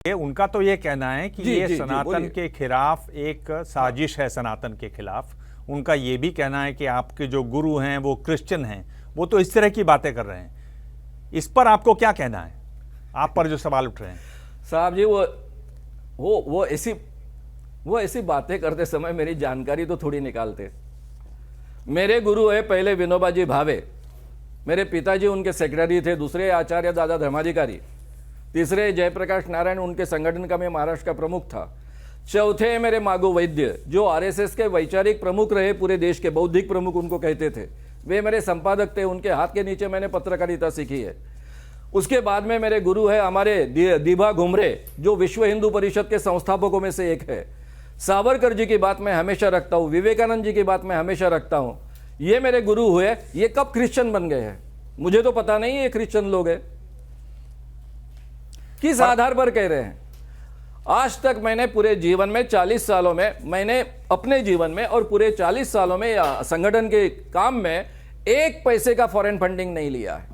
ये उनका तो ये कहना है कि ये सनातन जी, के खिलाफ एक साजिश है, सनातन के खिलाफ। उनका ये भी कहना है कि आपके जो गुरु हैं वो क्रिश्चियन हैं, वो तो इस तरह की बातें कर रहे हैं। इस पर आपको क्या कहना है, आप पर जो सवाल उठ रहे हैं? साहब जी, वो ऐसी बातें करते समय मेरी जानकारी तो थोड़ी निकालते। मेरे गुरु है पहले विनोबा जी भावे, मेरे पिताजी उनके सेक्रेटरी थे, दूसरे आचार्य दादा धर्माधिकारी, तीसरे जयप्रकाश नारायण उनके संगठन का मैं महाराष्ट्र का प्रमुख था, चौथे मेरे मागो वैद्य जो आरएसएस के वैचारिक प्रमुख रहे, पूरे देश के बौद्धिक प्रमुख उनको कहते थे, वे मेरे संपादक थे, उनके हाथ के नीचे मैंने पत्रकारिता सीखी है। उसके बाद में मेरे गुरु है हमारे दीभा घुमरे जो विश्व हिंदू परिषद के संस्थापकों में से एक है। सावरकर जी की बात मैं हमेशा रखता हूँ, विवेकानंद जी की बात मैं हमेशा रखता हूँ। ये मेरे गुरु हुए, ये कब क्रिश्चियन बन गए हैं मुझे तो पता नहीं, ये क्रिश्चियन लोग हैं, किस आधार पर कह रहे हैं। आज तक मैंने पूरे जीवन में 40 सालों में, मैंने अपने जीवन में और पूरे 40 सालों में संगठन के काम में एक पैसे का फॉरेन फंडिंग नहीं लिया है।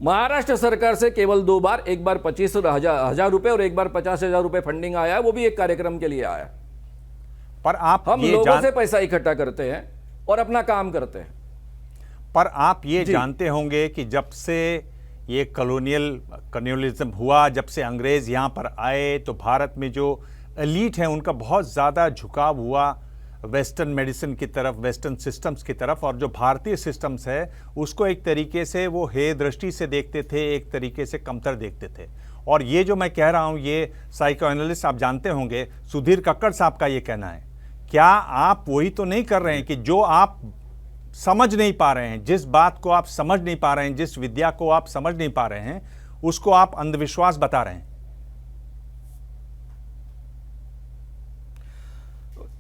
महाराष्ट्र सरकार से केवल 2 बार, एक बार 25,000 रुपए और एक बार 50,000 रुपए फंडिंग आया, वो भी एक कार्यक्रम के लिए आया। पर हम लोगों से पैसा इकट्ठा करते हैं और अपना काम करते हैं। पर आप ये जानते होंगे कि जब से ये कॉलोनियलिज्म हुआ, जब से अंग्रेज यहाँ पर आए, तो भारत में जो एलीट है उनका बहुत ज़्यादा झुकाव हुआ वेस्टर्न मेडिसिन की तरफ, वेस्टर्न सिस्टम्स की तरफ। और जो भारतीय सिस्टम्स है उसको एक तरीके से वो हे दृष्टि से देखते थे, एक तरीके से कमतर देखते थे। और ये जो मैं कह रहा हूँ, ये साइकोएनालिस्ट आप जानते होंगे, सुधीर कक्कड़ साहब का ये कहना है। क्या आप वही तो नहीं कर रहे हैं कि जो आप समझ नहीं पा रहे हैं, जिस बात को आप समझ नहीं पा रहे हैं, जिस विद्या को आप समझ नहीं पा रहे हैं, उसको आप अंधविश्वास बता रहे हैं?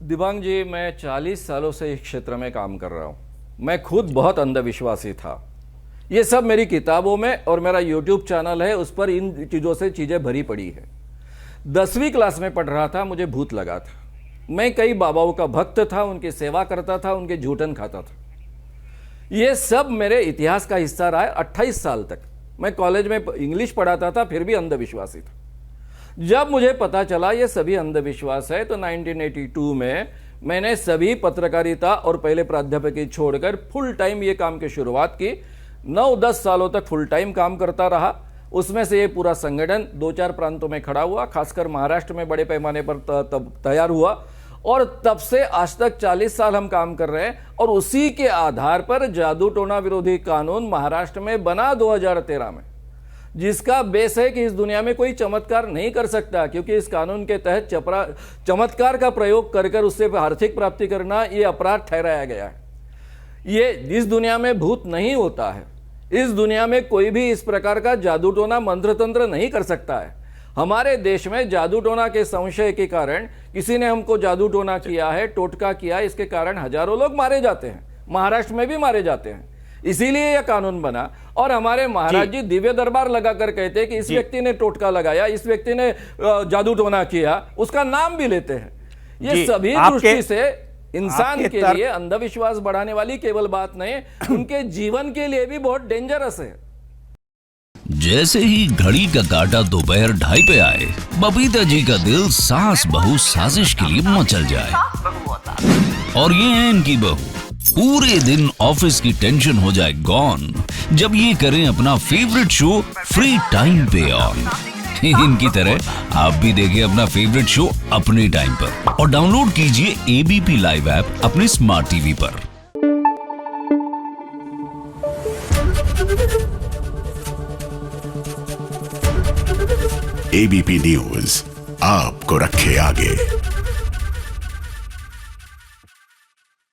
दिबांग जी, मैं 40 सालों से इस क्षेत्र में काम कर रहा हूं। मैं खुद बहुत अंधविश्वासी था। ये सब मेरी किताबों में और मेरा YouTube चैनल है, उस पर इन चीज़ों से चीज़ें भरी पड़ी है। 10वीं क्लास में पढ़ रहा था, मुझे भूत लगा था। मैं कई बाबाओं का भक्त था, उनकी सेवा करता था, उनके जूठन खाता था। ये सब मेरे इतिहास का हिस्सा रहा है। 28 साल तक मैं कॉलेज में इंग्लिश पढ़ाता था, फिर भी अंधविश्वासी था। जब मुझे पता चला ये सभी अंधविश्वास है, तो 1982 में मैंने सभी पत्रकारिता और पहले प्राध्यापकी छोड़कर फुल टाइम ये काम की शुरुआत की। 9-10 सालों तक फुल टाइम काम करता रहा। उसमें से ये पूरा संगठन 2-4 प्रांतों में खड़ा हुआ, खासकर महाराष्ट्र में बड़े पैमाने पर तब तैयार हुआ। और तब से आज तक 40 साल हम काम कर रहे हैं। और उसी के आधार पर जादू टोना विरोधी कानून महाराष्ट्र में बना 2013 में, जिसका बेस है कि इस दुनिया में कोई चमत्कार नहीं कर सकता, क्योंकि इस कानून के तहत चमत्कार का प्रयोग कर उससे आर्थिक प्राप्ति करना ये अपराध ठहराया गया है। ये इस दुनिया में भूत नहीं होता है, इस दुनिया में कोई भी इस प्रकार का जादू टोना मंत्र तंत्र नहीं कर सकता है। हमारे देश में जादू टोना के संशय के कारण किसी ने हमको जादू टोना किया है, टोटका किया, इसके कारण हजारों लोग मारे जाते हैं, महाराष्ट्र में भी मारे जाते हैं। इसीलिए यह कानून बना। और हमारे महाराज जी दिव्य दरबार लगाकर कहते हैं कि इस व्यक्ति ने टोटका लगाया, इस व्यक्ति ने जादू टोना किया, उसका नाम भी लेते हैं। ये सभी दृष्टि से इंसान के लिए अंधविश्वास बढ़ाने वाली केवल बात नहीं, उनके जीवन के लिए भी बहुत डेंजरस है। जैसे ही घड़ी का काटा दोपहर 2:30 पे आए, बबीता जी का दिल सास बहू साजिश के लिए मचल जाए। और ये है इनकी बहू, पूरे दिन ऑफिस की टेंशन हो जाए गॉन जब ये करें अपना फेवरेट शो फ्री टाइम पे ऑन। इनकी तरह आप भी देखें अपना फेवरेट शो अपने टाइम पर और डाउनलोड कीजिए एबीपी लाइव ऐप अपने स्मार्ट टीवी पर। एबीपी न्यूज आपको रखे आगे।